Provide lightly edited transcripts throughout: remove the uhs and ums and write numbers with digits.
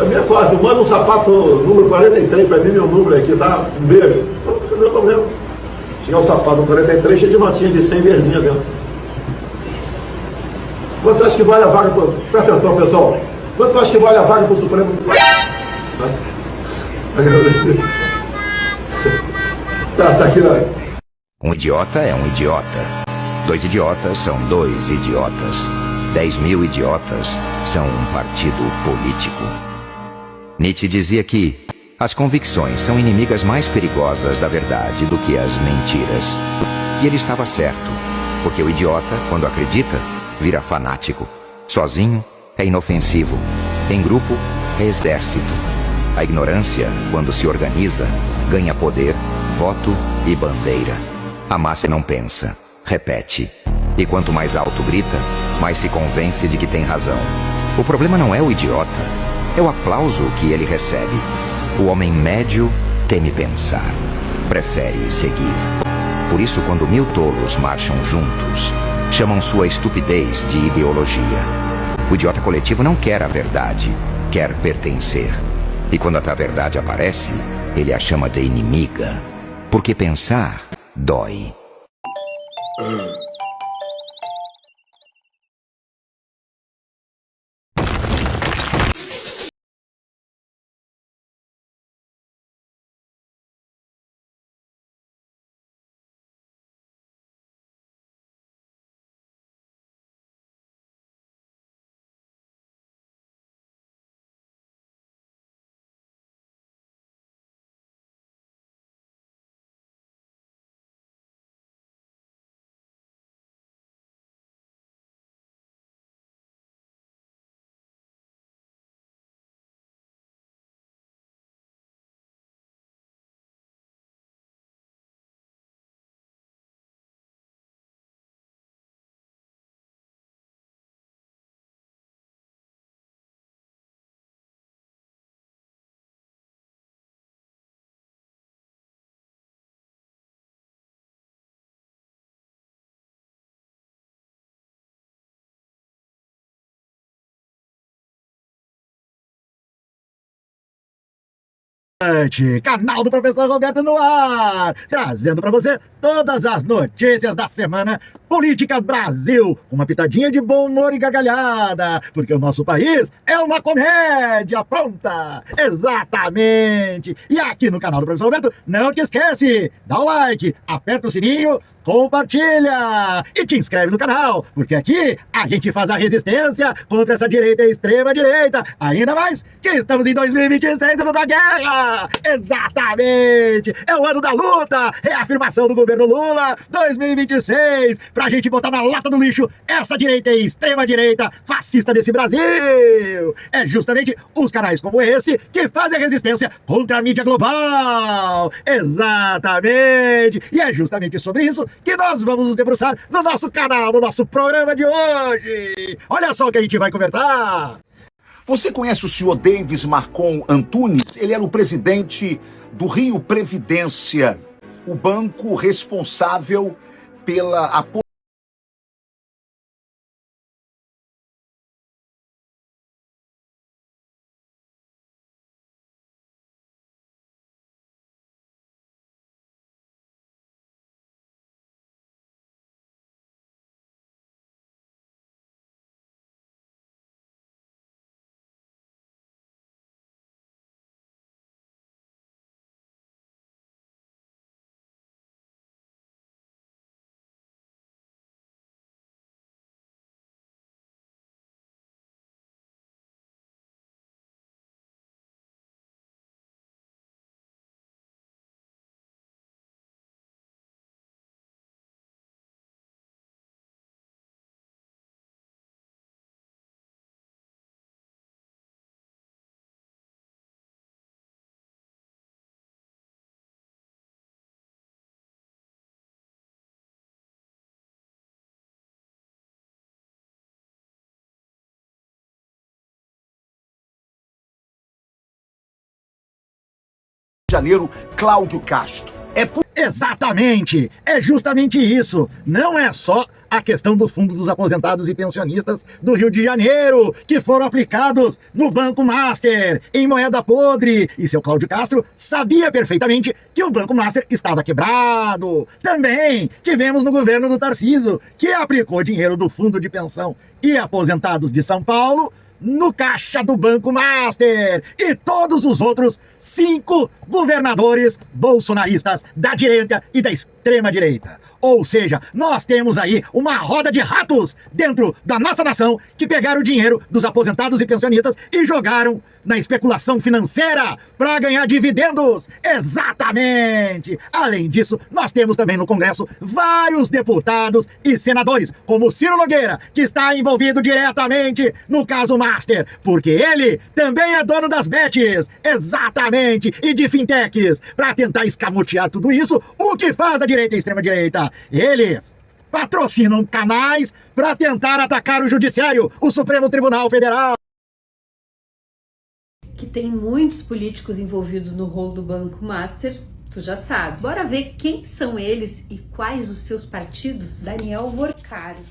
Pra mim é fácil, manda um sapato número 43 pra mim, meu número aqui, tá? Um beijo. Não tem problema. Chegar o sapato 43 cheio de notinha de 100 verdinha dentro. Você acha que vale a vaga pro... Presta atenção, pessoal. Quanto acha que vale a vaga pro Supremo? Tá aqui, né? Um idiota é um idiota. 2 idiotas são 2 idiotas. 10.000 idiotas são um partido político. Nietzsche dizia que as convicções são inimigas mais perigosas da verdade do que as mentiras. E ele estava certo, porque o idiota, quando acredita, vira fanático. Sozinho é inofensivo. Em grupo é exército. A ignorância, quando se organiza, ganha poder, voto e bandeira. A massa não pensa, repete. E quanto mais alto grita, mais se convence de que tem razão. O problema não é o idiota, é o aplauso que ele recebe. O homem médio teme pensar, prefere seguir. Por isso, quando 1000 tolos marcham juntos, chamam sua estupidez de ideologia. O idiota coletivo não quer a verdade, quer pertencer. E quando a verdade aparece, ele a chama de inimiga. Porque pensar dói. Canal do Professor Roberto no ar, trazendo para você todas as notícias da semana. Política Brasil, uma pitadinha de bom humor e gargalhada, porque o nosso país é uma comédia pronta, exatamente. E aqui no canal do Professor Roberto, não te esquece, dá o like, aperta o sininho, compartilha e te inscreve no canal, porque aqui a gente faz a resistência contra essa direita e extrema direita, ainda mais que estamos em 2026, ano da guerra, exatamente, é o ano da luta, é a afirmação do governo Lula, 2026, pra gente botar na lata do lixo essa direita e extrema direita fascista desse Brasil. É justamente os canais como esse que fazem a resistência contra a mídia global, exatamente, e é justamente sobre isso que nós vamos nos debruçar no nosso canal, no nosso programa de hoje. Olha só o que a gente vai conversar. Você conhece o senhor Davis Marcon Antunes? Ele era o presidente do Rio Previdência, o banco responsável pela Janeiro, Cláudio Castro. Exatamente, é justamente isso. Não é só a questão do Fundo dos Aposentados e Pensionistas do Rio de Janeiro, que foram aplicados no Banco Master, em moeda podre. E seu Cláudio Castro sabia perfeitamente que o Banco Master estava quebrado. Também tivemos no governo do Tarcísio, que aplicou dinheiro do Fundo de Pensão e Aposentados de São Paulo no caixa do Banco Master, e todos os outros 5 governadores bolsonaristas da direita e da extrema direita. Ou seja, nós temos aí uma roda de ratos dentro da nossa nação que pegaram o dinheiro dos aposentados e pensionistas e jogaram na especulação financeira para ganhar dividendos. Exatamente! Além disso, nós temos também no Congresso vários deputados e senadores, como Ciro Nogueira, que está envolvido diretamente no caso Master, porque ele também é dono das bets, exatamente, e de fintechs. Para tentar escamotear tudo isso, o que faz a direita e a extrema-direita? Eles patrocinam canais para tentar atacar o Judiciário, o Supremo Tribunal Federal. Que tem muitos políticos envolvidos no rolo do Banco Master, tu já sabe. Bora ver quem são eles e quais os seus partidos. Daniel Vorcaro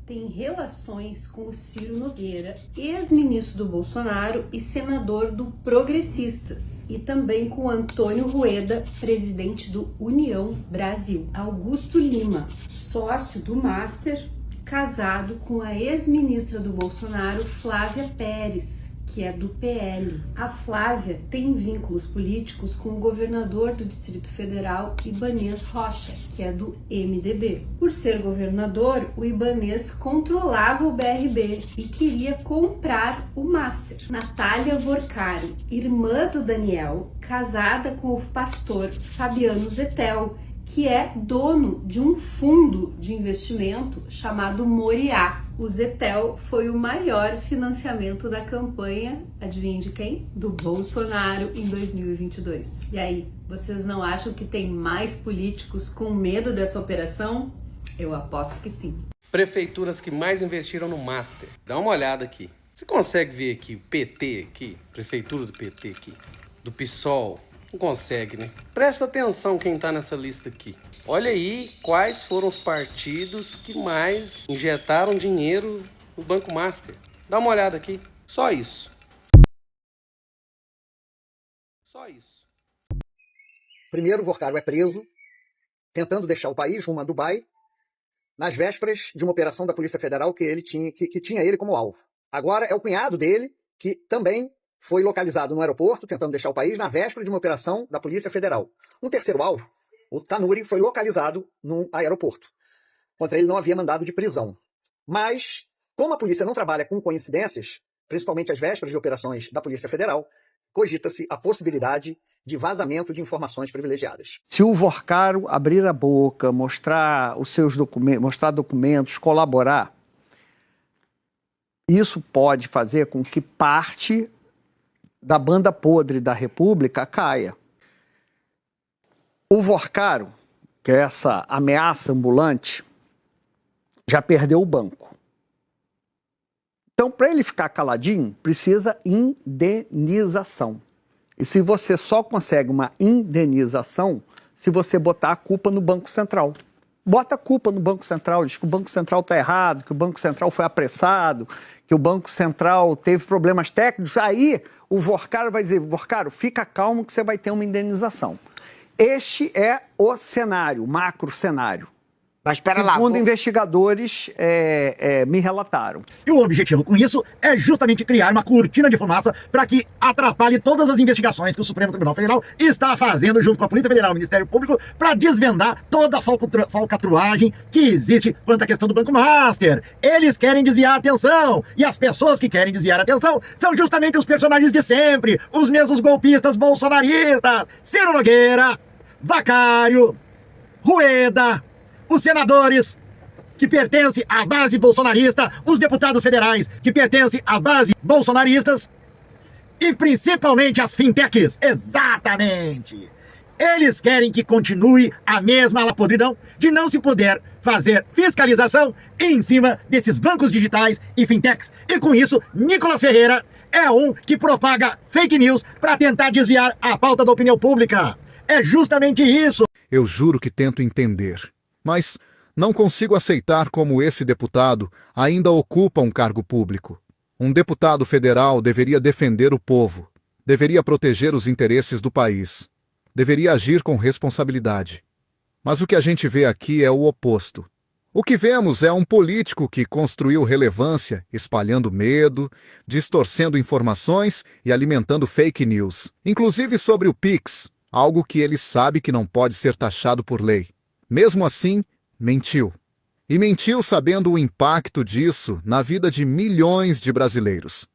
tem relações com o Ciro Nogueira, ex-ministro do Bolsonaro e senador do Progressistas, e também com Antônio Rueda, presidente do União Brasil. Augusto Lima, sócio do Master, casado com a ex-ministra do Bolsonaro, Flávia Pérez, que é do PL. A Flávia tem vínculos políticos com o governador do Distrito Federal, Ibanez Rocha, que é do MDB. Por ser governador, o Ibanez controlava o BRB e queria comprar o Master. Natália Vorcaro, irmã do Daniel, casada com o pastor Fabiano Zettel, que é dono de um fundo de investimento chamado Moriá. O Zettel foi o maior financiamento da campanha, adivinha de quem? Do Bolsonaro em 2022. E aí, vocês não acham que tem mais políticos com medo dessa operação? Eu aposto que sim. Prefeituras que mais investiram no Master. Dá uma olhada aqui. Você consegue ver aqui o PT aqui? Prefeitura do PT aqui. Do PSOL. Não consegue, né? Presta atenção quem tá nessa lista aqui. Olha aí quais foram os partidos que mais injetaram dinheiro no Banco Master. Dá uma olhada aqui. Só isso. Só isso. Primeiro, Vorcaro é preso, tentando deixar o país rumo a Dubai, nas vésperas de uma operação da Polícia Federal que tinha ele como alvo. Agora é o cunhado dele, que também foi localizado no aeroporto, tentando deixar o país, na véspera de uma operação da Polícia Federal. Um terceiro alvo, o Tanuri, foi localizado no aeroporto. Contra ele não havia mandado de prisão. Mas, como a polícia não trabalha com coincidências, principalmente às vésperas de operações da Polícia Federal, cogita-se a possibilidade de vazamento de informações privilegiadas. Se o Vorcaro abrir a boca, mostrar os seus documentos, mostrar documentos, colaborar, isso pode fazer com que parte da banda podre da República caia. O Vorcaro, que é essa ameaça ambulante, já perdeu o banco. Então, para ele ficar caladinho, precisa indenização. E se você só consegue uma indenização se você botar a culpa no Banco Central. Bota a culpa no Banco Central, diz que o Banco Central está errado, que o Banco Central foi apressado, que o Banco Central teve problemas técnicos. Aí o Vorcaro vai dizer, Vorcaro, fica calmo que você vai ter uma indenização. Este é o cenário, o macro cenário. Mas espera lá. Segundo investigadores me relataram. E o objetivo com isso é justamente criar uma cortina de fumaça para que atrapalhe todas as investigações que o Supremo Tribunal Federal está fazendo junto com a Polícia Federal e o Ministério Público para desvendar toda a falcatruagem que existe quanto à questão do Banco Master. Eles querem desviar a atenção, e as pessoas que querem desviar a atenção são justamente os personagens de sempre, os mesmos golpistas bolsonaristas, Ciro Nogueira, Vacário, Rueda, os senadores que pertencem à base bolsonarista, os deputados federais que pertencem à base bolsonaristas e principalmente as fintechs. Exatamente! Eles querem que continue a mesma lapodridão de não se poder fazer fiscalização em cima desses bancos digitais e fintechs. E com isso, Nicolas Ferreira é um que propaga fake news para tentar desviar a pauta da opinião pública. É justamente isso. Eu juro que tento entender. Mas Não consigo aceitar como esse deputado ainda ocupa um cargo público. Um deputado federal deveria defender o povo, deveria proteger os interesses do país, deveria agir com responsabilidade. Mas o que a gente vê aqui é o oposto. O que vemos é um político que construiu relevância, espalhando medo, distorcendo informações e alimentando fake news, inclusive sobre o Pix, algo que ele sabe que não pode ser taxado por lei. Mesmo assim, mentiu. E mentiu sabendo o impacto disso na vida de milhões de brasileiros.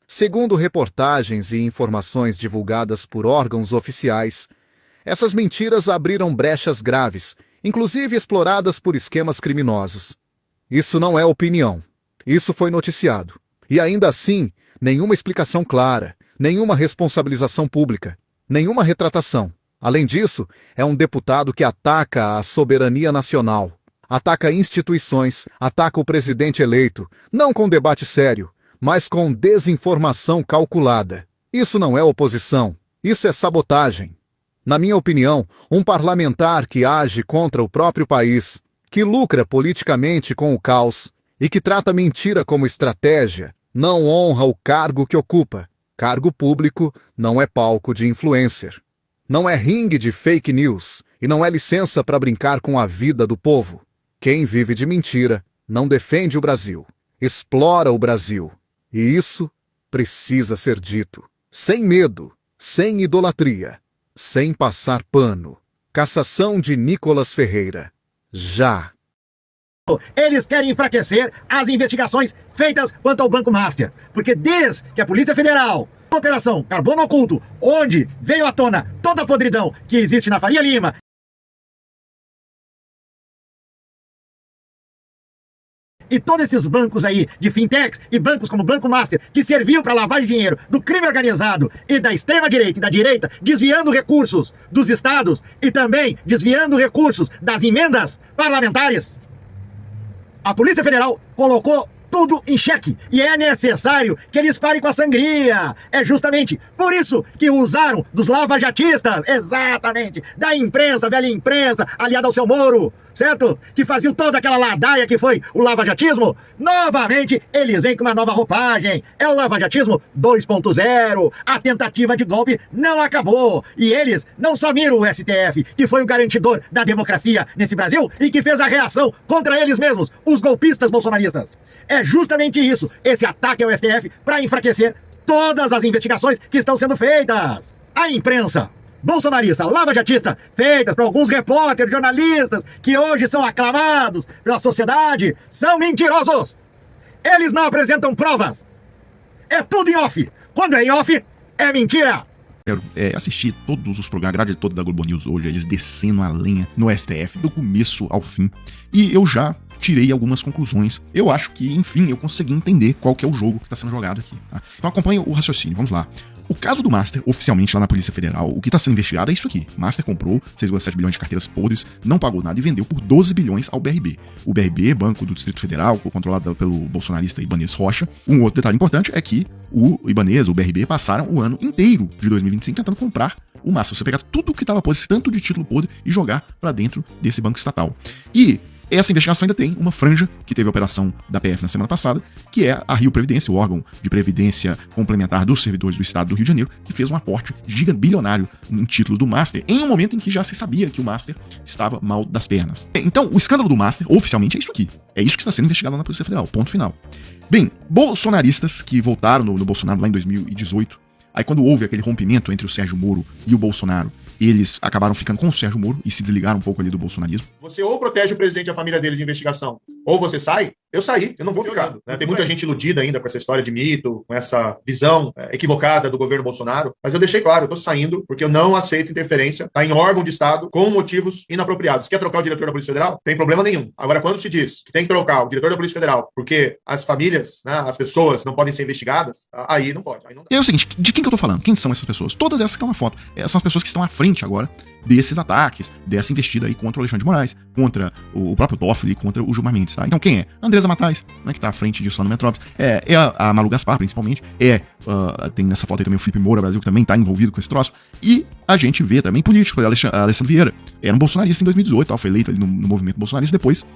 Segundo reportagens e informações divulgadas por órgãos oficiais, essas mentiras abriram brechas graves, inclusive exploradas por esquemas criminosos. Isso não é opinião. Isso foi noticiado. E ainda assim, nenhuma explicação clara, nenhuma responsabilização pública, nenhuma retratação. Além disso, é um deputado que ataca a soberania nacional, ataca instituições, ataca o presidente eleito, não com debate sério, mas com desinformação calculada. Isso não é oposição, isso é sabotagem. Na minha opinião, um parlamentar que age contra o próprio país, que lucra politicamente com o caos e que trata mentira como estratégia, não honra o cargo que ocupa. Cargo público não é palco de influencer. Não é ringue de fake news e não é licença para brincar com a vida do povo. Quem vive de mentira não defende o Brasil, explora o Brasil. E isso precisa ser dito. Sem medo, sem idolatria, sem passar pano. Cassação de Nicolas Ferreira. Já. Eles querem enfraquecer as investigações feitas quanto ao Banco Master. Porque desde que a Polícia Federal, Operação Carbono Oculto, onde veio à tona toda a podridão que existe na Faria Lima, e todos esses bancos aí de fintechs e bancos como o Banco Master, que serviam para lavar dinheiro do crime organizado e da extrema-direita e da direita, desviando recursos dos estados e também desviando recursos das emendas parlamentares, a Polícia Federal colocou tudo em xeque. E é necessário que eles parem com a sangria. É justamente por isso que usaram dos lavajatistas, exatamente, da imprensa, velha imprensa, aliada ao seu Moro, certo? Que faziam toda aquela ladaia que foi o lavajatismo. Novamente, eles vêm com uma nova roupagem. É o lavajatismo 2.0. A tentativa de golpe não acabou. E eles não só miram o STF, que foi o garantidor da democracia nesse Brasil e que fez a reação contra eles mesmos, os golpistas bolsonaristas. É justamente isso, esse ataque ao STF para enfraquecer todas as investigações que estão sendo feitas. A imprensa bolsonarista, lavajatista, feitas por alguns repórteres, jornalistas, que hoje são aclamados pela sociedade, são mentirosos. Eles não apresentam provas. É tudo em off. Quando é em off, é mentira. Quero assistir todos os programas, a grade toda da Globo News hoje, eles descendo a lenha no STF, do começo ao fim. E eu já tirei algumas conclusões. Eu acho que, enfim, eu consegui entender qual que é o jogo que está sendo jogado aqui. Tá? Então acompanha o raciocínio, vamos lá. O caso do Master, oficialmente lá na Polícia Federal, o que está sendo investigado é isso aqui. Master comprou 6,7 bilhões de carteiras podres, não pagou nada e vendeu por 12 bilhões ao BRB. O BRB, Banco do Distrito Federal, controlado pelo bolsonarista Ibanez Rocha. Um outro detalhe importante é que o Ibanez, o BRB, passaram o ano inteiro de 2025 tentando comprar o Master. Você pegar tudo que estava podre, tanto de título podre, e jogar para dentro desse banco estatal. E essa investigação ainda tem uma franja que teve a operação da PF na semana passada, que é a Rio Previdência, o órgão de previdência complementar dos servidores do Estado do Rio de Janeiro, que fez um aporte bilionário em títulos do Master, em um momento em que já se sabia que o Master estava mal das pernas. Então, o escândalo do Master, oficialmente, é isso aqui. É isso que está sendo investigado na Polícia Federal, ponto final. Bem, bolsonaristas que voltaram no Bolsonaro lá em 2018, aí quando houve aquele rompimento entre o Sérgio Moro e o Bolsonaro, eles acabaram ficando com o Sérgio Moro e se desligaram um pouco ali do bolsonarismo. Você ou protege o presidente e a família dele de investigação, ou você sai. Eu saí, eu não vou ficar. Né? Tem muita gente iludida ainda com essa história de mito, com essa visão equivocada do governo Bolsonaro, mas eu deixei claro, eu tô saindo porque eu não aceito interferência em órgão de Estado com motivos inapropriados. Quer trocar o diretor da Polícia Federal? Tem problema nenhum. Agora, quando se diz que tem que trocar o diretor da Polícia Federal porque as famílias, né, as pessoas não podem ser investigadas, aí não pode. Aí não dá. E é o seguinte, de quem que eu tô falando? Quem são essas pessoas? Todas essas que estão na foto. Essas são as pessoas que estão à frente agora desses ataques, dessa investida aí contra o Alexandre de Moraes, contra o próprio Toffoli e contra o Gilmar Mendes, tá? Então quem é? Andresa Matais, né, que tá à frente disso lá no Metrópolis, é a Malu Gaspar, principalmente, tem nessa foto aí também o Felipe Moura Brasil, que também tá envolvido com esse troço, e a gente vê também político, Alessandro Vieira, era um bolsonarista em 2018, tal, foi eleito ali no movimento bolsonarista, depois,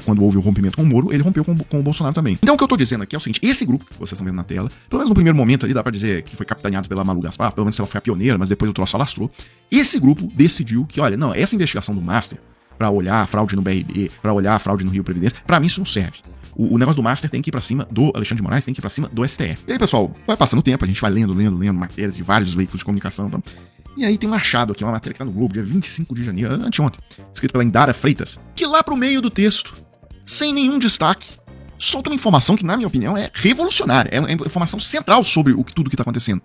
quando houve o rompimento com o Moro, ele rompeu com o Bolsonaro também. Então o que eu tô dizendo aqui é o seguinte, esse grupo que vocês estão vendo na tela, pelo menos no primeiro momento ali, dá pra dizer que foi capitaneado pela Malu Gaspar, pelo menos ela foi a pioneira, mas depois o troço alastrou. Esse grupo decidiu que, olha, não, essa investigação do Master, pra olhar a fraude no BRB, pra olhar a fraude no Rio Previdência, pra mim isso não serve. O negócio do Master tem que ir pra cima do Alexandre de Moraes, tem que ir pra cima do STF. E aí, pessoal, vai passando o tempo, a gente vai lendo matérias de vários veículos de comunicação. Tá? E aí tem um achado aqui, uma matéria que tá no Globo, dia 25 de janeiro, anteontem, escrito pela Indara Freitas, que lá pro meio do texto, sem nenhum destaque, solta uma informação que, na minha opinião, é revolucionária. É uma informação central sobre tudo que tá acontecendo.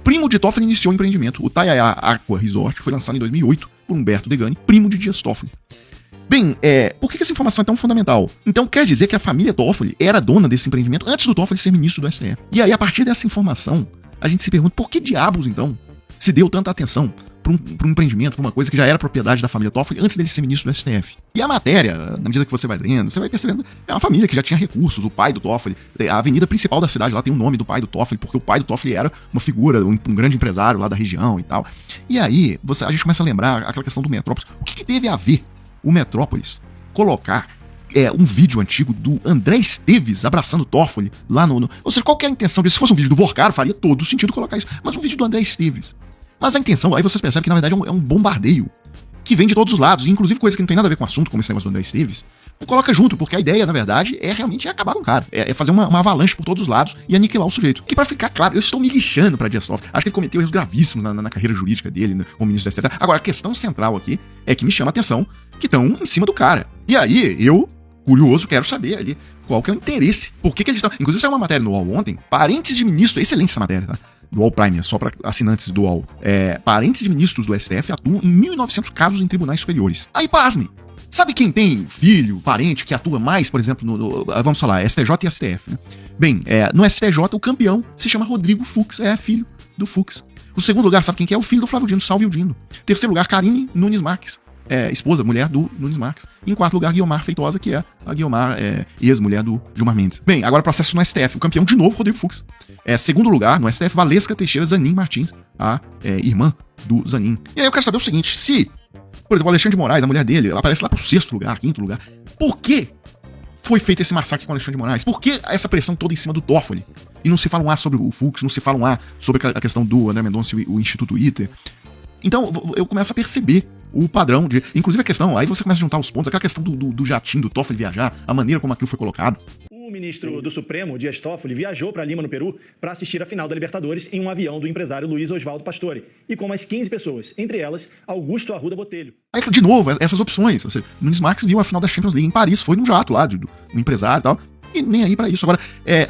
Primo de Toffoli iniciou o empreendimento. O Tayaya Aqua Resort foi lançado em 2008 por Humberto Degani, primo de Dias Toffoli. Bem, por que essa informação é tão fundamental? Então quer dizer que a família Toffoli era dona desse empreendimento antes do Toffoli ser ministro do STF. E aí, a partir dessa informação, a gente se pergunta por que diabos, então, se deu tanta atenção para um empreendimento, para uma coisa que já era propriedade da família Toffoli antes dele ser ministro do STF. E a matéria, na medida que você vai lendo, você vai percebendo, é uma família que já tinha recursos, o pai do Toffoli, a avenida principal da cidade lá tem o nome do pai do Toffoli, porque o pai do Toffoli era uma figura, um grande empresário lá da região e tal. E aí, a gente começa a lembrar aquela questão do Metrópolis. O que teve a ver o Metrópolis colocar um vídeo antigo do André Esteves abraçando o Toffoli lá no... Ou seja, qual que era a intenção disso? Se fosse um vídeo do Vorcaro, faria todo sentido colocar isso. Mas um vídeo do André Esteves. Mas a intenção, aí vocês percebem que na verdade é um bombardeio que vem de todos os lados, inclusive coisa que não tem nada a ver com o assunto, como esse negócio do André Esteves, coloca junto, porque a ideia, na verdade, é realmente acabar com o cara. É fazer uma avalanche por todos os lados e aniquilar o sujeito. Que pra ficar claro, eu estou me lixando pra Dias Toffoli. Acho que ele cometeu erros gravíssimos na carreira jurídica dele, como ministro do STF. Agora, a questão central aqui é que me chama a atenção que estão em cima do cara. E aí, eu, curioso, quero saber ali qual que é o interesse. Por que eles estão... Inclusive, saiu uma matéria no UOL ontem, parentes de ministro, excelente essa matéria, tá? Do UOL Prime, só para assinantes do UOL. Parentes de ministros do STF atuam em 1.900 casos em tribunais superiores. Aí, pasme! Sabe quem tem filho, parente, que atua mais, por exemplo, vamos falar, STJ e STF, né? Bem, no STJ o campeão se chama Rodrigo Fux, é filho do Fux. O segundo lugar, sabe quem que é? O filho do Flávio Dino, Salvio Dino. Terceiro lugar, Karine Nunes Marques, esposa, mulher do Nunes Marques. Em quarto lugar, Guiomar Feitosa, que é a Guiomar, ex-mulher do Gilmar Mendes. Bem, agora processo no STF, o campeão de novo, Rodrigo Fux. Segundo lugar, no STF, Valesca Teixeira Zanin Martins, a irmã do Zanin. E aí eu quero saber o seguinte, se, por exemplo, o Alexandre de Moraes, a mulher dele, ela aparece lá pro sexto lugar, quinto lugar, por que foi feito esse massacre com o Alexandre de Moraes? Por que essa pressão toda em cima do Toffoli? E não se fala um A sobre o Fux, não se fala um A sobre a questão do André Mendonça e o Instituto ITER. Então, eu começo a perceber o padrão de... Inclusive a questão, aí você começa a juntar os pontos, aquela questão do jatinho, do Toffoli viajar, a maneira como aquilo foi colocado. O ministro do Supremo, Dias Toffoli, viajou para Lima, no Peru, para assistir a final da Libertadores em um avião do empresário Luiz Oswaldo Pastore, e com mais 15 pessoas, entre elas Augusto Arruda Botelho. Aí, de novo, essas opções. Ou seja, Nunes Marques viu a final da Champions League em Paris, foi num jato lá, do empresário e tal, e nem aí pra isso. Agora,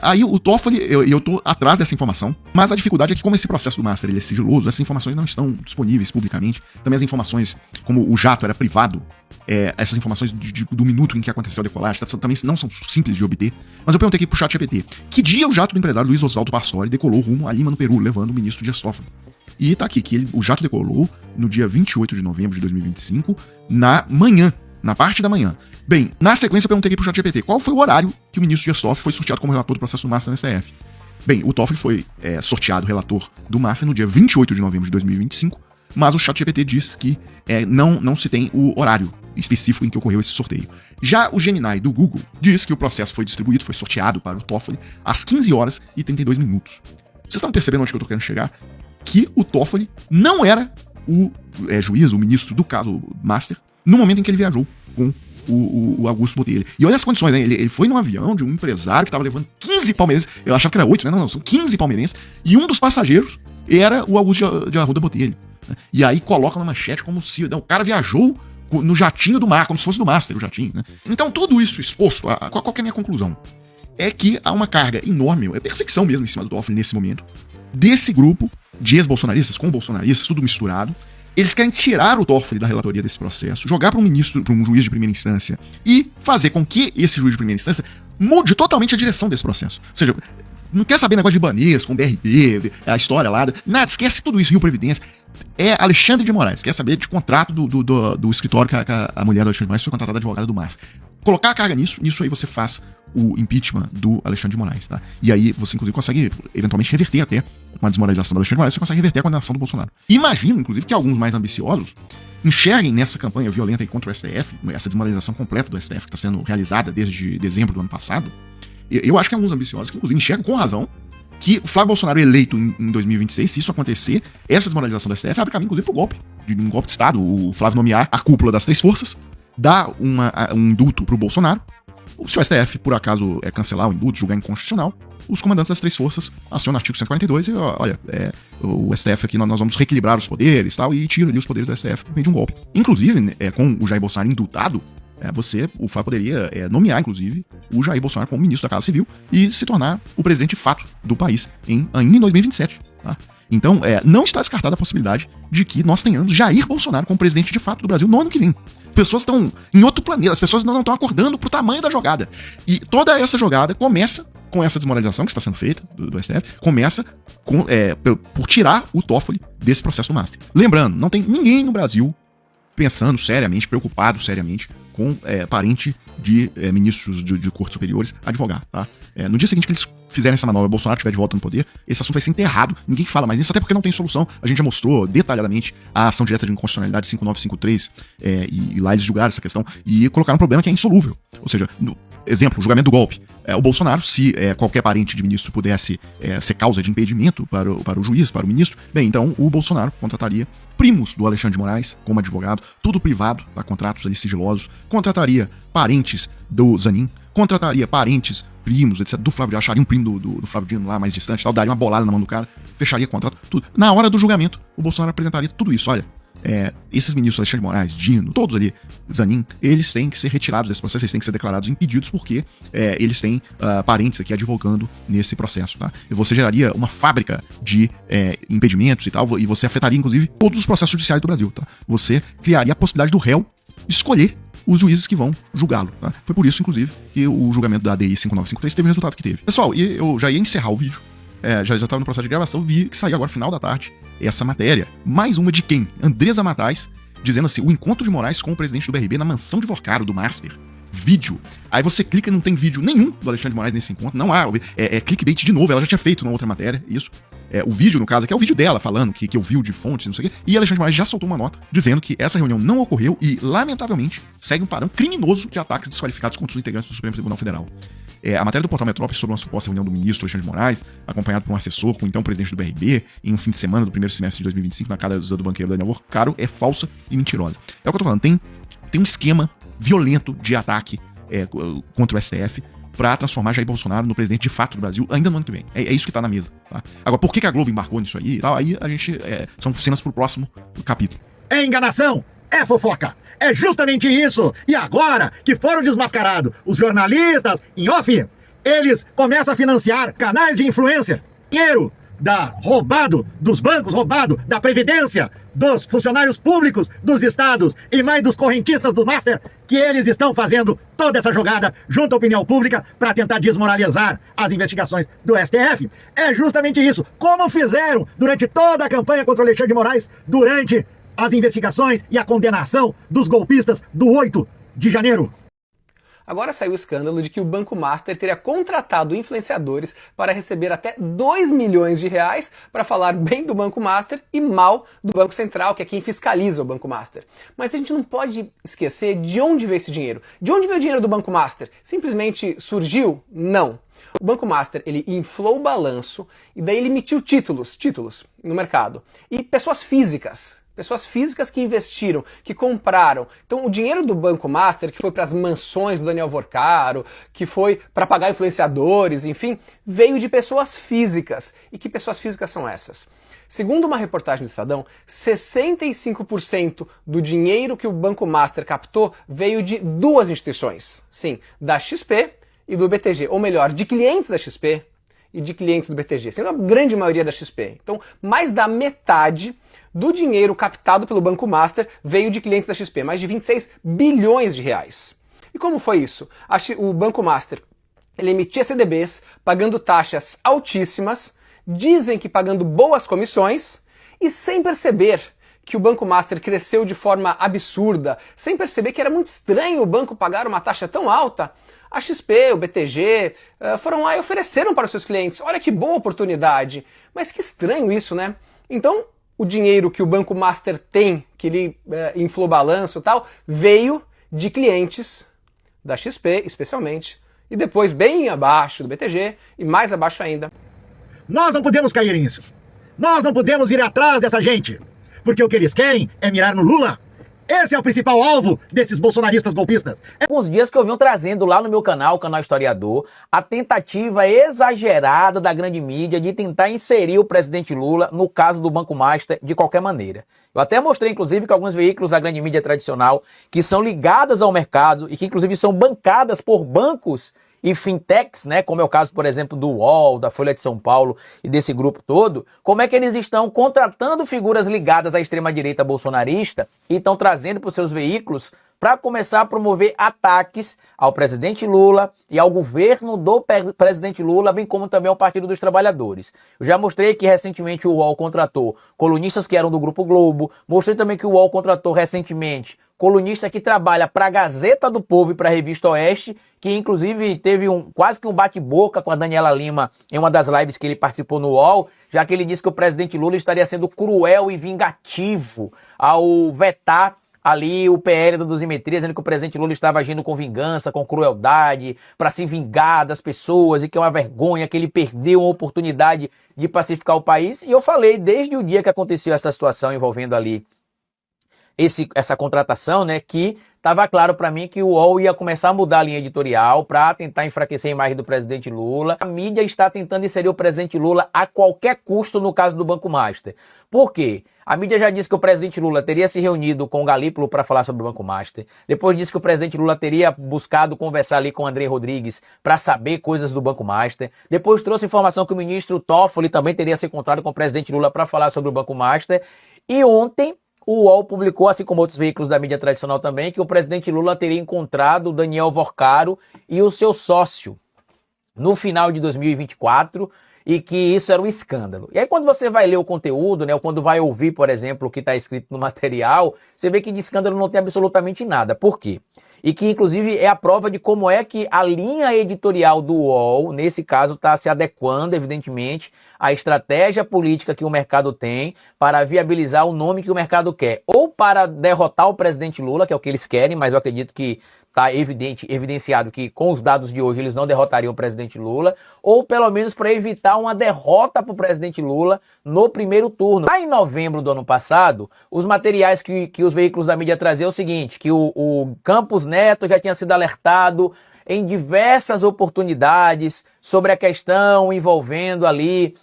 aí o Toffoli, eu tô atrás dessa informação, mas a dificuldade é que como esse processo do Master ele é sigiloso, essas informações não estão disponíveis publicamente. Também as informações, como o jato era privado, essas informações do minuto em que aconteceu a decolagem também não são simples de obter. Mas eu perguntei aqui pro ChatGPT, que dia o jato do empresário Luiz Oswaldo Pastore decolou rumo a Lima, no Peru, levando o ministro Dias Toffoli? E tá aqui, que o jato decolou no dia 28 de novembro de 2025, na manhã, na parte da manhã. Bem, na sequência eu perguntei aqui pro ChatGPT, qual foi o horário que o ministro Dias Toffoli foi sorteado como relator do processo do Master no STF? Bem, o Toffoli foi sorteado relator do Master no dia 28 de novembro de 2025, mas o ChatGPT diz que não se tem o horário específico em que ocorreu esse sorteio. Já o Gemini do Google diz que o processo foi distribuído, foi sorteado para o Toffoli às 15 horas e 32 minutos. Vocês estão percebendo onde que eu tô querendo chegar? Que o Toffoli não era o juiz, o ministro do caso Master, no momento em que ele viajou com o Augusto Botelho. E olha as condições, né? Ele foi num avião de um empresário que estava levando 15 palmeirenses, eu achava que era 8, né? Não, são 15 palmeirenses, e um dos passageiros era o Augusto de Arruda Botelho. E aí coloca na manchete como se o cara viajou no jatinho do mar, como se fosse do Master o jatinho, né? Então tudo isso exposto, qual que é a minha conclusão? É que há uma carga enorme, é perseguição mesmo em cima do Toffoli nesse momento, desse grupo de ex-bolsonaristas com bolsonaristas, tudo misturado. Eles querem tirar o Toffoli da relatoria desse processo, jogar para um juiz de primeira instância e fazer com que esse juiz de primeira instância mude totalmente a direção desse processo. Ou seja, Não quer saber negócio de Banesco, com BRB, a história lá. Nada, esquece tudo isso, Rio Previdência. É Alexandre de Moraes, quer saber de contrato do escritório que a mulher do Alexandre de Moraes foi contratada advogada do MAS. Colocar a carga nisso aí você faz o impeachment do Alexandre de Moraes, tá? E aí você, inclusive, consegue eventualmente reverter até, com a desmoralização do Alexandre de Moraes, você consegue reverter a condenação do Bolsonaro. Imagino, inclusive, que alguns mais ambiciosos enxerguem nessa campanha violenta aí contra o STF, essa desmoralização completa do STF que está sendo realizada desde dezembro do ano passado. Eu acho que alguns ambiciosos que, inclusive, enxergam com razão que o Flávio Bolsonaro eleito em 2026, se isso acontecer, essa desmoralização do STF abre caminho, inclusive, para o golpe, um golpe de Estado. O Flávio nomear a cúpula das 3 forças, dá um indulto para o Bolsonaro. Se o STF, por acaso, cancelar o indulto, julgar inconstitucional, os comandantes das 3 forças acionam o artigo 142 e, olha, o STF aqui, nós vamos reequilibrar os poderes tal, e tira ali os poderes do STF por meio de um golpe. Inclusive, com o Jair Bolsonaro indultado, o Flávio poderia nomear, inclusive, o Jair Bolsonaro como ministro da Casa Civil e se tornar o presidente de fato do país ainda em 2027. Tá? Então, não está descartada a possibilidade de que nós tenhamos Jair Bolsonaro como presidente de fato do Brasil no ano que vem. As pessoas estão em outro planeta, as pessoas não estão acordando pro tamanho da jogada. E toda essa jogada começa com essa desmoralização que está sendo feita do STF, começa por tirar o Toffoli desse processo do Master. Lembrando, não tem ninguém no Brasil pensando seriamente, preocupado seriamente com parente de ministros de cortes superiores advogar, tá? No dia seguinte que eles fizerem essa manobra, o Bolsonaro estiver de volta no poder, esse assunto vai ser enterrado, ninguém fala mais nisso, até porque não tem solução. A gente já mostrou detalhadamente a ação direta de inconstitucionalidade 5953, e lá eles julgaram essa questão e colocaram um problema que é insolúvel. Ou seja, exemplo, o julgamento do golpe. O Bolsonaro, se qualquer parente de ministro pudesse ser causa de impedimento para o juiz, para o ministro, bem, então o Bolsonaro contrataria primos do Alexandre de Moraes como advogado, tudo privado, tá? Contratos ali sigilosos, contrataria parentes do Zanin, contrataria parentes, primos, etc., do Flávio, acharia um primo do Flávio Dino lá mais distante, tal, daria uma bolada na mão do cara, fecharia contrato, tudo. Na hora do julgamento, o Bolsonaro apresentaria tudo isso, olha. Esses ministros, Alexandre de Moraes, Dino, todos ali, Zanin, eles têm que ser retirados desse processo, eles têm que ser declarados impedidos porque eles têm parentes aqui advogando nesse processo, tá? E você geraria uma fábrica de impedimentos e tal, e você afetaria, inclusive, todos os processos judiciais do Brasil, tá? Você criaria a possibilidade do réu escolher os juízes que vão julgá-lo, tá? Foi por isso, inclusive, que o julgamento da ADI 5953 teve o resultado que teve. Pessoal, e eu já ia encerrar o vídeo, já estava no processo de gravação, vi que saiu agora, final da tarde, essa matéria. Mais uma de quem? Andresa Matais, dizendo assim, o encontro de Moraes com o presidente do BRB na mansão de Vorcaro, do Master. Vídeo. Aí você clica e não tem vídeo nenhum do Alexandre de Moraes nesse encontro. Não há. Clickbait de novo, ela já tinha feito uma outra matéria, isso. O vídeo, no caso, aqui é o vídeo dela falando que ouviu de fontes, não sei o quê. E Alexandre de Moraes já soltou uma nota dizendo que essa reunião não ocorreu e, lamentavelmente, segue um padrão criminoso de ataques desqualificados contra os integrantes do Supremo Tribunal Federal. A matéria do Portal Metrópole sobre uma suposta reunião do ministro Alexandre de Moraes, acompanhado por um assessor com o então presidente do BRB, em um fim de semana do primeiro semestre de 2025, na casa do banqueiro Daniel Vorcaro, é falsa e mentirosa. É o que eu tô falando, tem um esquema violento de ataque contra o STF para transformar Jair Bolsonaro no presidente de fato do Brasil ainda no ano que vem. É isso que tá na mesa, tá? Agora, por que a Globo embarcou nisso aí e tal? Aí a gente... são cenas pro próximo capítulo. É enganação! É fofoca! É justamente isso! E agora que foram desmascarados os jornalistas em off, eles começam a financiar canais de influência. Dinheiro roubado dos bancos, roubado da Previdência, dos funcionários públicos dos estados e mais dos correntistas do Master, que eles estão fazendo toda essa jogada junto à opinião pública para tentar desmoralizar as investigações do STF. É justamente isso. Como fizeram durante toda a campanha contra o Alexandre de Moraes, durante as investigações e a condenação dos golpistas do 8 de janeiro. Agora saiu o escândalo de que o Banco Master teria contratado influenciadores para receber até 2 milhões de reais para falar bem do Banco Master e mal do Banco Central, que é quem fiscaliza o Banco Master. Mas a gente não pode esquecer de onde veio esse dinheiro. De onde veio o dinheiro do Banco Master? Simplesmente surgiu? Não. O Banco Master, ele inflou o balanço e daí ele emitiu títulos no mercado. E pessoas físicas que investiram, que compraram. Então o dinheiro do Banco Master, que foi para as mansões do Daniel Vorcaro, que foi para pagar influenciadores, enfim, veio de pessoas físicas. E que pessoas físicas são essas? Segundo uma reportagem do Estadão, 65% do dinheiro que o Banco Master captou veio de 2 instituições. Sim, da XP e do BTG. Ou melhor, de clientes da XP e de clientes do BTG, sendo a grande maioria da XP. Então, mais da metade do dinheiro captado pelo Banco Master veio de clientes da XP, mais de 26 bilhões de reais. E como foi isso? O Banco Master Ele emitia CDBs, pagando taxas altíssimas, dizem que pagando boas comissões, e sem perceber que o Banco Master cresceu de forma absurda, sem perceber que era muito estranho o banco pagar uma taxa tão alta, a XP, o BTG, foram lá e ofereceram para os seus clientes. Olha que boa oportunidade. Mas que estranho isso, né? Então, o dinheiro que o Banco Master tem, que ele inflou balanço e tal, veio de clientes da XP, especialmente, e depois bem abaixo do BTG, e mais abaixo ainda. Nós não podemos cair nisso. Nós não podemos ir atrás dessa gente. Porque o que eles querem é mirar no Lula. Esse é o principal alvo desses bolsonaristas golpistas. Alguns dias que eu venho trazendo lá no meu canal, o canal Historiador, a tentativa exagerada da grande mídia de tentar inserir o presidente Lula no caso do Banco Master de qualquer maneira. Eu até mostrei, inclusive, que alguns veículos da grande mídia tradicional, que são ligadas ao mercado e que, inclusive, são bancadas por bancos e fintechs, né, como é o caso, por exemplo, do UOL, da Folha de São Paulo e desse grupo todo, como é que eles estão contratando figuras ligadas à extrema-direita bolsonarista e estão trazendo para os seus veículos para começar a promover ataques ao presidente Lula e ao governo do presidente Lula, bem como também ao Partido dos Trabalhadores. Eu já mostrei que recentemente o UOL contratou colunistas que eram do Grupo Globo, mostrei também que o UOL contratou recentemente colunista que trabalha para a Gazeta do Povo e para a Revista Oeste, que inclusive teve quase que um bate-boca com a Daniela Lima em uma das lives que ele participou no UOL, já que ele disse que o presidente Lula estaria sendo cruel e vingativo ao vetar ali o PL da dosimetria, dizendo que o presidente Lula estava agindo com vingança, com crueldade, para se vingar das pessoas e que é uma vergonha, que ele perdeu uma oportunidade de pacificar o país. E eu falei desde o dia que aconteceu essa situação envolvendo ali essa contratação, né, que estava claro para mim que o UOL ia começar a mudar a linha editorial para tentar enfraquecer a imagem do presidente Lula. A mídia está tentando inserir o presidente Lula a qualquer custo no caso do Banco Master. Por quê? A mídia já disse que o presidente Lula teria se reunido com o Galípolo para falar sobre o Banco Master. Depois disse que o presidente Lula teria buscado conversar ali com o André Rodrigues para saber coisas do Banco Master. Depois trouxe informação que o ministro Toffoli também teria se encontrado com o presidente Lula para falar sobre o Banco Master. E ontem o UOL publicou, assim como outros veículos da mídia tradicional também, que o presidente Lula teria encontrado o Daniel Vorcaro e o seu sócio no final de 2024 e que isso era um escândalo. E aí quando você vai ler o conteúdo, né, ou quando vai ouvir, por exemplo, o que está escrito no material, você vê que de escândalo não tem absolutamente nada. Por quê? E que, inclusive, é a prova de como é que a linha editorial do UOL, nesse caso, está se adequando, evidentemente, à estratégia política que o mercado tem para viabilizar o nome que o mercado quer. Ou para derrotar o presidente Lula, que é o que eles querem, mas eu acredito que está evidenciado que com os dados de hoje eles não derrotariam o presidente Lula, ou pelo menos para evitar uma derrota para o presidente Lula no primeiro turno. Lá em novembro do ano passado, os materiais que os veículos da mídia traziam é o seguinte, que o Campos Neto já tinha sido alertado em diversas oportunidades sobre a questão envolvendo ali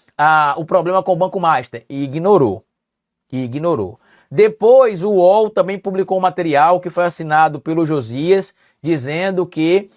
o problema com o Banco Master e ignorou. Depois o UOL também publicou um material que foi assinado pelo Josias, dizendo que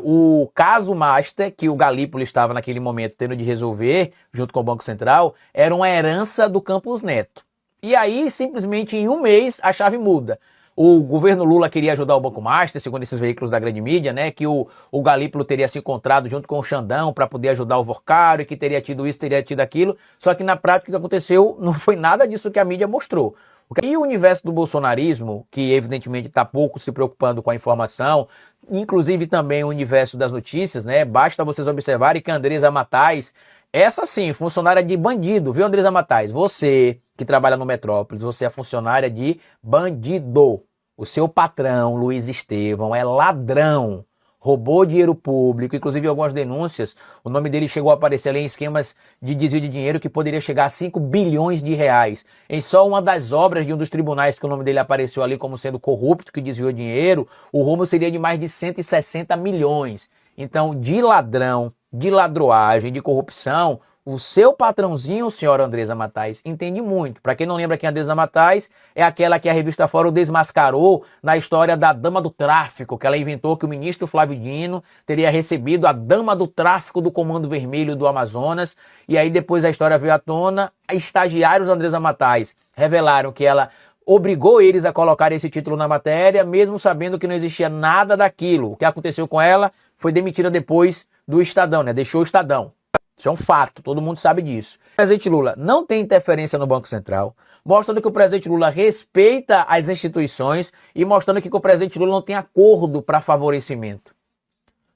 o caso Master, que o Galípolo estava naquele momento tendo de resolver, junto com o Banco Central, era uma herança do Campos Neto. E aí, simplesmente em um mês, a chave muda. O governo Lula queria ajudar o Banco Master, segundo esses veículos da grande mídia, né? Que o Galípolo teria se encontrado junto com o Xandão para poder ajudar o Vorcaro e que teria tido isso, teria tido aquilo. Só que na prática o que aconteceu não foi nada disso que a mídia mostrou. E o universo do bolsonarismo, que evidentemente está pouco se preocupando com a informação, inclusive também o universo das notícias, né? Basta vocês observarem que a Andresa Matais, essa sim, funcionária de bandido, viu, Andresa Matais? Você que trabalha no Metrópolis, você é funcionária de bandido. O seu patrão, Luiz Estevão, é ladrão. Roubou dinheiro público, inclusive algumas denúncias, o nome dele chegou a aparecer ali em esquemas de desvio de dinheiro que poderia chegar a 5 bilhões de reais. Em só uma das obras de um dos tribunais que o nome dele apareceu ali como sendo corrupto, que desviou dinheiro, o rombo seria de mais de 160 milhões. Então, de ladrão, de ladroagem, de corrupção, o seu patrãozinho, senhora Andresa Matais, entende muito. Para quem não lembra quem é a Andresa Matais, é aquela que a revista Fórum desmascarou na história da dama do tráfico, que ela inventou que o ministro Flávio Dino teria recebido a dama do tráfico do Comando Vermelho do Amazonas, e aí depois a história veio à tona, estagiários da Andresa Matais revelaram que ela obrigou eles a colocar esse título na matéria, mesmo sabendo que não existia nada daquilo. O que aconteceu com ela foi demitida depois do Estadão, né? Deixou o Estadão. Isso é um fato, todo mundo sabe disso. O presidente Lula não tem interferência no Banco Central, mostrando que o presidente Lula respeita as instituições e mostrando que o presidente Lula não tem acordo para favorecimento.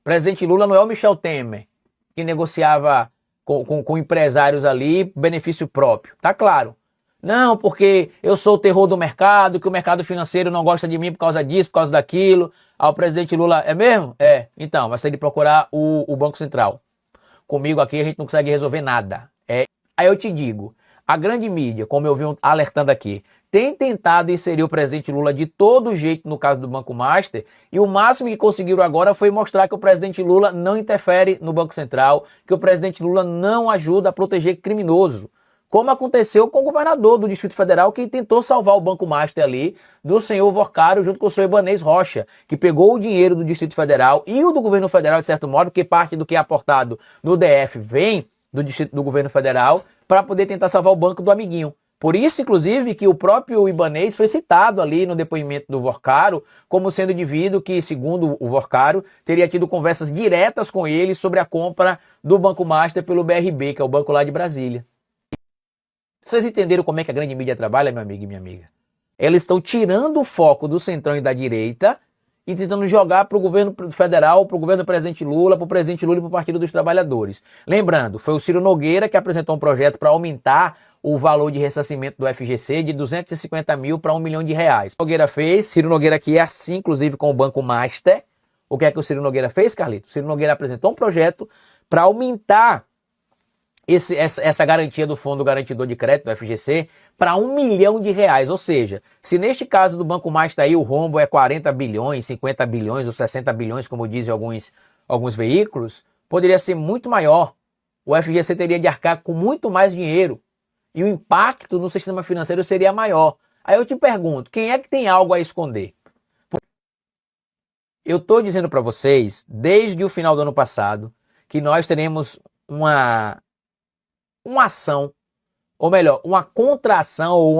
O presidente Lula não é o Michel Temer, que negociava com empresários ali benefício próprio. Tá claro. Não, porque eu sou o terror do mercado, que o mercado financeiro não gosta de mim por causa disso, por causa daquilo. O presidente Lula, é mesmo? É. Então, vai ser de procurar o Banco Central. Comigo aqui a gente não consegue resolver nada. Aí eu te digo, a grande mídia, como eu vi alertando aqui, tem tentado inserir o presidente Lula de todo jeito no caso do Banco Master, e o máximo que conseguiram agora foi mostrar que o presidente Lula não interfere no Banco Central, que o presidente Lula não ajuda a proteger criminoso. Como aconteceu com o governador do Distrito Federal, que tentou salvar o Banco Master ali, do senhor Vorcário, junto com o senhor Ibanez Rocha, que pegou o dinheiro do Distrito Federal e o do governo federal, de certo modo, porque parte do que é aportado no DF vem do governo federal, para poder tentar salvar o banco do amiguinho. Por isso, inclusive, que o próprio Ibanez foi citado ali no depoimento do Vorcário como sendo indivíduo que, segundo o Vorcário, teria tido conversas diretas com ele sobre a compra do Banco Master pelo BRB, que é o banco lá de Brasília. Vocês entenderam como é que a grande mídia trabalha, meu amigo e minha amiga? Eles estão tirando o foco do centrão e da direita e tentando jogar para o governo federal, para o governo do presidente Lula, para o presidente Lula e para o Partido dos Trabalhadores. Lembrando, foi o Ciro Nogueira que apresentou um projeto para aumentar o valor de ressarcimento do FGC de 250 mil para R$1 milhão. Nogueira fez, Ciro Nogueira aqui é assim, inclusive com o Banco Master. O que é que o Ciro Nogueira fez, Carlito? O Ciro Nogueira apresentou um projeto para aumentar essa garantia do Fundo Garantidor de Crédito, do FGC, para R$1 milhão. Ou seja, se neste caso do Banco Master aí o rombo é 40 bilhões, 50 bilhões ou 60 bilhões, como dizem alguns veículos, poderia ser muito maior. O FGC teria de arcar com muito mais dinheiro e o impacto no sistema financeiro seria maior. Aí eu te pergunto, quem é que tem algo a esconder? Eu estou dizendo para vocês, desde o final do ano passado, que nós teremos uma ação, ou melhor, uma contra-ação ou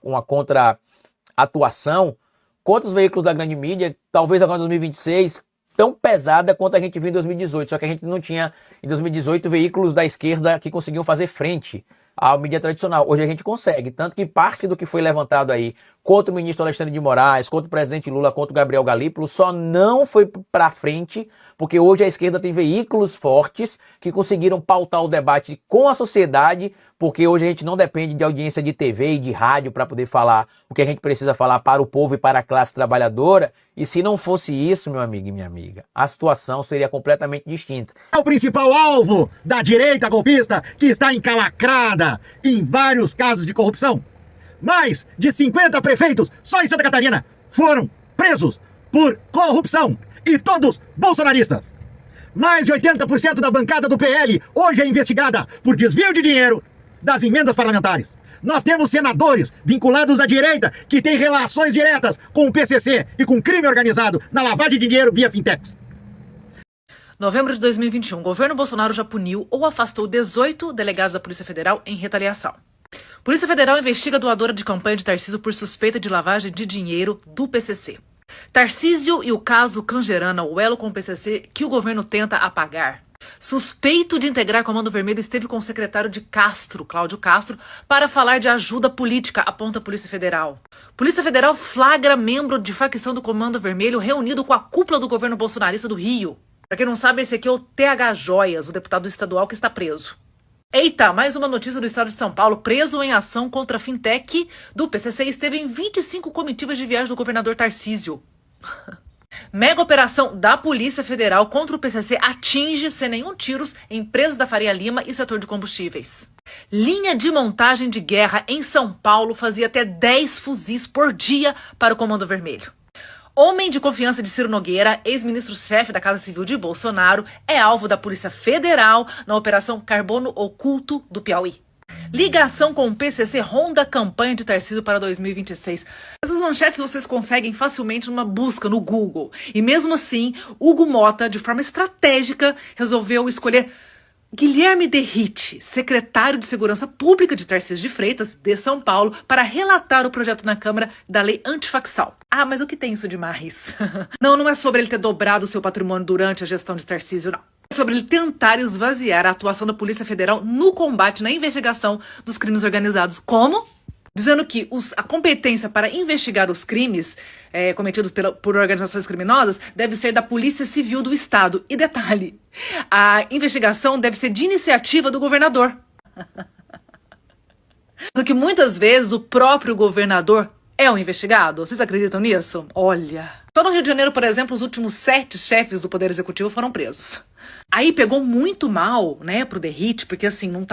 uma contra-atuação contra os veículos da grande mídia, talvez agora em 2026, tão pesada quanto a gente viu em 2018, só que a gente não tinha em 2018 veículos da esquerda que conseguiam fazer frente à mídia tradicional. Hoje a gente consegue, tanto que parte do que foi levantado aí contra o ministro Alexandre de Moraes, contra o presidente Lula, contra o Gabriel Galípolo, só não foi para frente, porque hoje a esquerda tem veículos fortes que conseguiram pautar o debate com a sociedade, porque hoje a gente não depende de audiência de TV e de rádio para poder falar o que a gente precisa falar para o povo e para a classe trabalhadora, e se não fosse isso, meu amigo e minha amiga, a situação seria completamente distinta. É o principal alvo da direita golpista que está encalacrada em vários casos de corrupção. Mais de 50 prefeitos só em Santa Catarina foram presos por corrupção e todos bolsonaristas. Mais de 80% da bancada do PL hoje é investigada por desvio de dinheiro das emendas parlamentares. Nós temos senadores vinculados à direita que têm relações diretas com o PCC e com o crime organizado na lavagem de dinheiro via fintechs. Novembro de 2021, o governo Bolsonaro já puniu ou afastou 18 delegados da Polícia Federal em retaliação. Polícia Federal investiga a doadora de campanha de Tarcísio por suspeita de lavagem de dinheiro do PCC. Tarcísio e o caso Cangerana, o elo com o PCC que o governo tenta apagar. Suspeito de integrar Comando Vermelho esteve com o secretário de Castro, Cláudio Castro, para falar de ajuda política, aponta a Polícia Federal. Polícia Federal flagra membro de facção do Comando Vermelho reunido com a cúpula do governo bolsonarista do Rio. Para quem não sabe, esse aqui é o TH Joias, o deputado estadual que está preso. Eita, mais uma notícia do estado de São Paulo. Preso em ação contra a fintech do PCC esteve em 25 comitivas de viagem do governador Tarcísio. Mega operação da Polícia Federal contra o PCC atinge, sem nenhum tiros, empresas da Faria Lima e setor de combustíveis. Linha de montagem de guerra em São Paulo fazia até 10 fuzis por dia para o Comando Vermelho. Homem de confiança de Ciro Nogueira, ex-ministro-chefe da Casa Civil de Bolsonaro, é alvo da Polícia Federal na Operação Carbono Oculto do Piauí. Ligação com o PCC ronda a campanha de Tarcísio para 2026. Essas manchetes vocês conseguem facilmente numa busca no Google. E mesmo assim, Hugo Mota, de forma estratégica, resolveu escolher Guilherme Derrite, secretário de Segurança Pública de Tarcísio de Freitas, de São Paulo, para relatar o projeto na Câmara da lei antifacção. Ah, mas o que tem isso de mais? Não é sobre ele ter dobrado o seu patrimônio durante a gestão de Tarcísio, não. É sobre ele tentar esvaziar a atuação da Polícia Federal no combate, na investigação dos crimes organizados. Como? Dizendo que a competência para investigar os crimes cometidos por organizações criminosas deve ser da Polícia Civil do Estado. E detalhe, a investigação deve ser de iniciativa do governador. Porque muitas vezes o próprio governador é um investigado. Vocês acreditam nisso? Olha. Só no Rio de Janeiro, por exemplo, os últimos 7 chefes do Poder Executivo foram presos. Aí pegou muito mal, né, pro Derrite, porque assim, não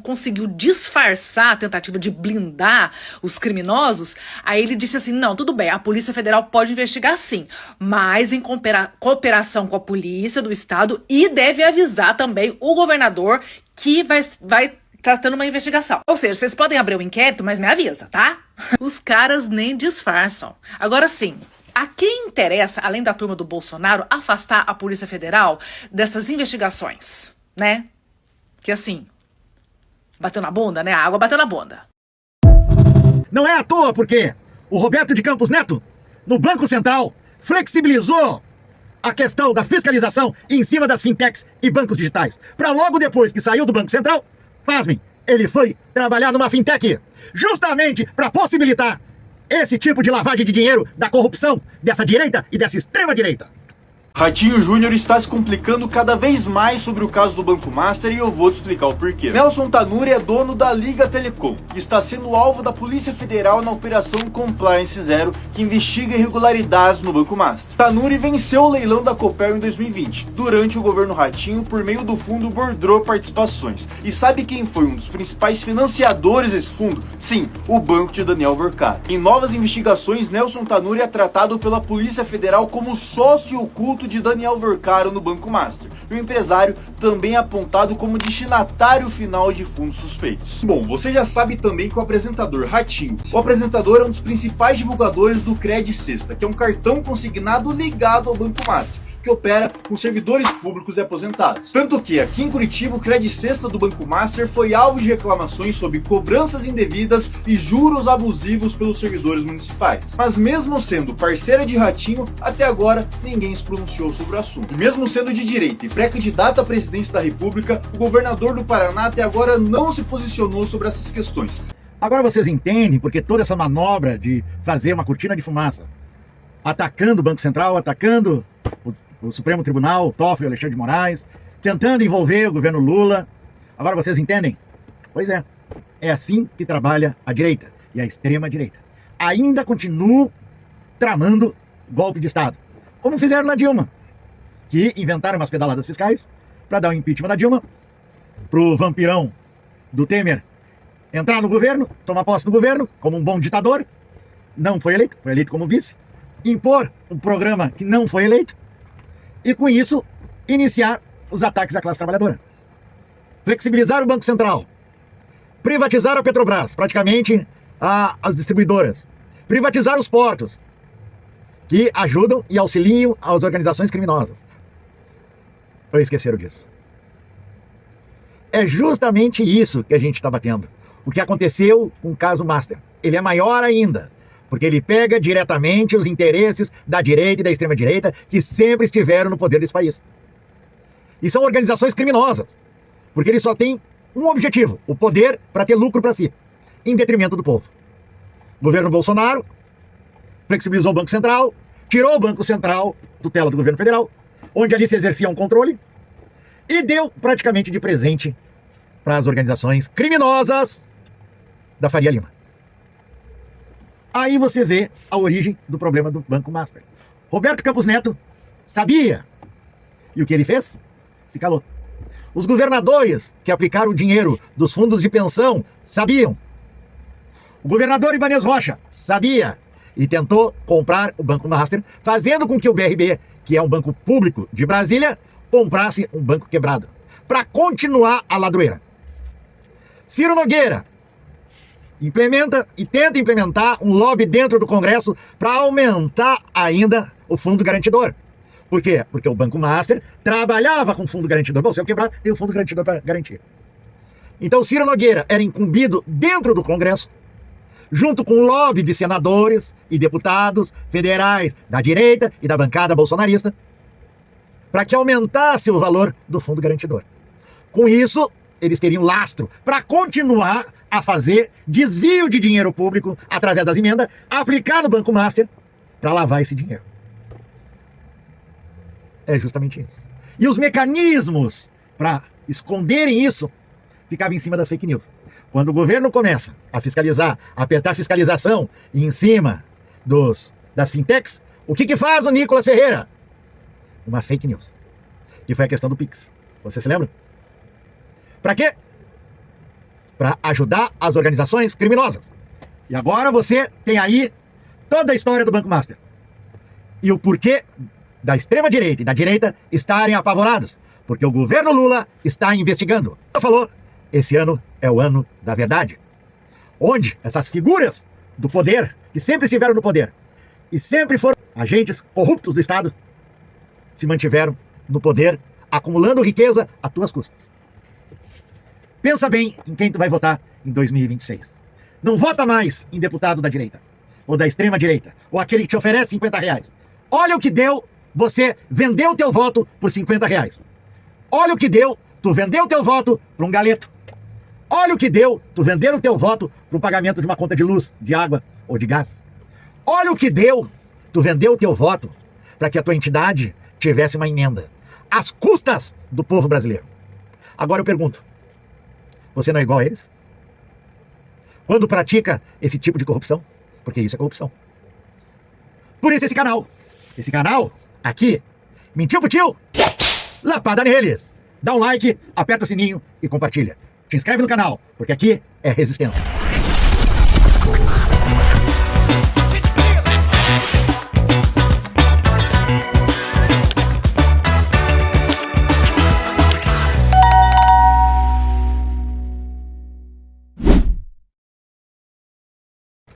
conseguiu disfarçar a tentativa de blindar os criminosos. Aí ele disse assim, não, tudo bem, a Polícia Federal pode investigar sim, mas em cooperação com a Polícia do Estado, e deve avisar também o governador que vai tá tendo uma investigação. Ou seja, vocês podem abrir o inquérito, mas me avisa, tá? Os caras nem disfarçam. Agora sim, a quem interessa, além da turma do Bolsonaro, afastar a Polícia Federal dessas investigações, né? Que assim, bateu na bunda, né? A água bateu na bunda. Não é à toa porque o Roberto de Campos Neto, no Banco Central, flexibilizou a questão da fiscalização em cima das fintechs e bancos digitais. Para logo depois que saiu do Banco Central, pasmem, ele foi trabalhar numa fintech, justamente para possibilitar esse tipo de lavagem de dinheiro da corrupção dessa direita e dessa extrema direita. Ratinho Júnior está se complicando cada vez mais sobre o caso do Banco Master e eu vou te explicar o porquê. Nelson Tanuri é dono da Liga Telecom e está sendo alvo da Polícia Federal na Operação Compliance Zero, que investiga irregularidades no Banco Master. Tanuri venceu o leilão da Copel em 2020, durante o governo Ratinho, por meio do fundo Bordreau Participações. E sabe quem foi um dos principais financiadores desse fundo? Sim, o banco de Daniel Vorcaro. Em novas investigações, Nelson Tanuri é tratado pela Polícia Federal como sócio oculto de Daniel Vorcaro no Banco Master. E o empresário também é apontado como destinatário final de fundos suspeitos. Bom, você já sabe também que o apresentador Ratinho, o apresentador é um dos principais divulgadores do Cred Sexta, que é um cartão consignado ligado ao Banco Master, que opera com servidores públicos e aposentados. Tanto que aqui em Curitiba o Cred Sexta do Banco Master foi alvo de reclamações sobre cobranças indevidas e juros abusivos pelos servidores municipais. Mas mesmo sendo parceira de Ratinho, até agora ninguém se pronunciou sobre o assunto. E mesmo sendo de direita e pré-candidato à presidência da República, o governador do Paraná até agora não se posicionou sobre essas questões. Agora vocês entendem porque toda essa manobra de fazer uma cortina de fumaça, atacando o Banco Central, atacando o Supremo Tribunal, o Toffoli, o Alexandre de Moraes, tentando envolver o governo Lula. Agora vocês entendem? Pois é assim que trabalha a direita e a extrema direita. Ainda continuam tramando golpe de Estado, como fizeram na Dilma, que inventaram umas pedaladas fiscais para dar um impeachment na Dilma, pro vampirão do Temer entrar no governo, tomar posse no governo, como um bom ditador, não foi eleito como vice, impor um programa que não foi eleito, e com isso iniciar os ataques à classe trabalhadora. Flexibilizar o Banco Central, privatizar a Petrobras, praticamente as distribuidoras, privatizar os portos, que ajudam e auxiliam as organizações criminosas. Ou esqueceram disso? É justamente isso que a gente está batendo. O que aconteceu com o caso Master. Ele é maior ainda, porque ele pega diretamente os interesses da direita e da extrema-direita que sempre estiveram no poder desse país. E são organizações criminosas, porque eles só têm um objetivo, o poder para ter lucro para si, em detrimento do povo. O governo Bolsonaro flexibilizou o Banco Central, tirou o Banco Central, tutela do governo federal, onde ali se exercia um controle, e deu praticamente de presente para as organizações criminosas da Faria Lima. Aí você vê a origem do problema do Banco Master. Roberto Campos Neto sabia. E o que ele fez? Se calou. Os governadores que aplicaram o dinheiro dos fundos de pensão sabiam. O governador Ibanez Rocha sabia e tentou comprar o Banco Master, fazendo com que o BRB, que é um banco público de Brasília, comprasse um banco quebrado, para continuar a ladroeira. Ciro Nogueira implementa e tenta implementar um lobby dentro do Congresso para aumentar ainda o fundo garantidor. Por quê? Porque o Banco Master trabalhava com fundo garantidor. Bom, se eu quebrar, tem o fundo garantidor para garantir. Então Ciro Nogueira era incumbido dentro do Congresso, junto com o lobby de senadores e deputados federais da direita e da bancada bolsonarista, para que aumentasse o valor do fundo garantidor. Com isso, eles teriam lastro para continuar a fazer desvio de dinheiro público através das emendas, aplicar no Banco Master para lavar esse dinheiro. É justamente isso. E os mecanismos para esconderem isso ficavam em cima das fake news. Quando o governo começa a fiscalizar, a apertar a fiscalização em cima das fintechs, o que faz o Nicolas Ferreira? Uma fake news. Que foi a questão do Pix. Você se lembra? Para quê? Para ajudar as organizações criminosas. E agora você tem aí toda a história do Banco Master. E o porquê da extrema-direita e da direita estarem apavorados. Porque o governo Lula está investigando. Falou, esse ano é o ano da verdade. Onde essas figuras do poder, que sempre estiveram no poder, e sempre foram agentes corruptos do Estado, se mantiveram no poder, acumulando riqueza a tuas custas. Pensa bem em quem tu vai votar em 2026. Não vota mais em deputado da direita, ou da extrema direita, ou aquele que te oferece R$50. Olha o que deu, você vendeu o teu voto por R$50. Olha o que deu, tu vendeu o teu voto para um galeto. Olha o que deu, tu vendeu o teu voto para o pagamento de uma conta de luz, de água ou de gás. Olha o que deu, tu vendeu o teu voto para que a tua entidade tivesse uma emenda, às custas do povo brasileiro. Agora eu pergunto, você não é igual a eles? Quando pratica esse tipo de corrupção? Porque isso é corrupção. Por isso esse canal aqui, mentiu pro tio? Lapada neles! Dá um like, aperta o sininho e compartilha. Te inscreve no canal, porque aqui é resistência.